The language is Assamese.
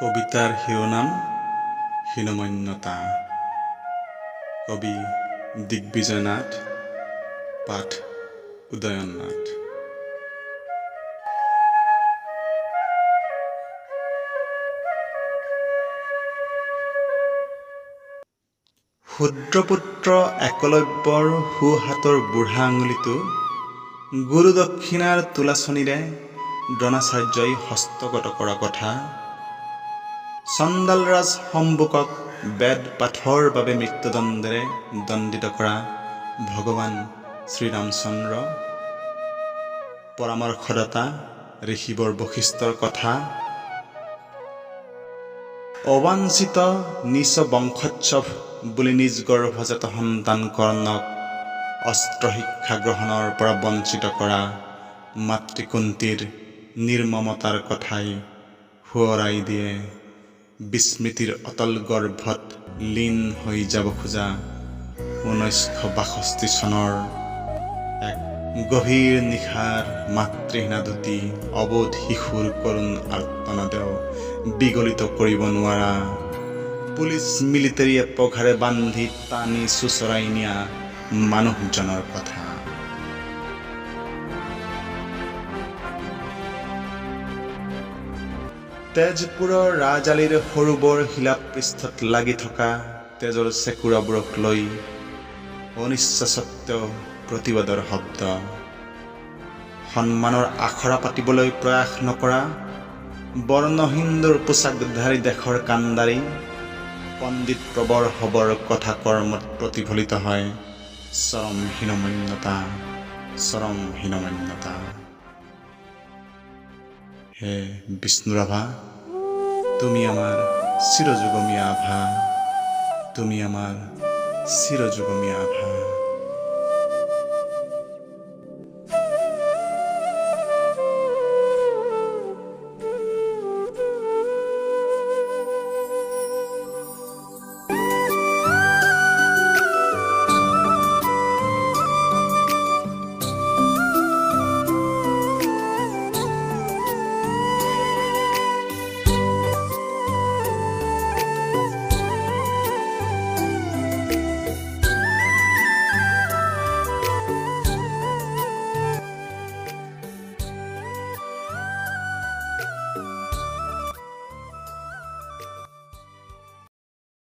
কবিতাৰ শিৰোনাম হীনমন্যতা। কবি দিগ্বিজয় নাথ, পাঠ উদয়ন নাথ। ক্ষুদ্ৰপুত্ৰ একলব্যৰ সোঁহাতৰ বুঢ়া আঙুলিটো গুৰুদক্ষিণাৰ তোলাচনীৰে দ্ৰোণাচাৰ্যই হস্তগত কৰা কথা, চণ্ডালৰাজ সম্বুকক বেদ পাঠৰ বাবে মৃত্যুদণ্ডেৰে দণ্ডিত কৰা ভগৱান শ্ৰীৰামচন্দ্ৰ, পৰামৰ্শদাতা ঋষিবৰ বশিষ্ঠৰ কথা, অবাঞ্ছিত নিচ বংশোৎসৱ বুলি নিজ গৰ্ভজাত সন্তান কৰ্ণক অস্ত্ৰ শিক্ষা গ্ৰহণৰ পৰা বঞ্চিত কৰা মাতৃকুন্তীৰ নিৰ্মমতাৰ কথাই সোঁৱৰাই দিয়ে বিস্মৃতিৰ অতল গৰ্ভত লীন হৈ যাব খোজা 1962 চনৰ এক গভীৰ নিশাৰ মাতৃহীনা দুটি অবোধ শিশুৰ কৰুণ আৰ্তনাদেও বিগলিত কৰিব নোৱাৰা, পুলিচ মিলিটাৰীয়ে পঘাৰে বান্ধি টানি চোচৰাই নিয়া মানুহজনৰ কথা। তেজপুৰৰ ৰাজআলিৰ সৰু-বৰ শিলাপৃষ্ঠত লাগি থকা তেজৰ চেকুৰাবোৰক লৈ অনিচ্ছা সত্ত্বেও প্ৰতিবাদৰ শব্দ, সন্মানৰ আখৰা পাতিবলৈ প্ৰয়াস নকৰা বৰ্ণহিন্দুৰ পোচাকধাৰী দেশৰ কাণ্ডাৰী পণ্ডিত প্ৰবৰ হবৰ কথা কৰ্মত প্ৰতিফলিত হয় চৰম হীনমন্যতা, চৰম হীনমন্যতা। হে বিষ্ণুৰাভা, তুমি আমাৰ চিৰযুগমী আভা, তুমি আমাৰ চিৰযুগমী আভা।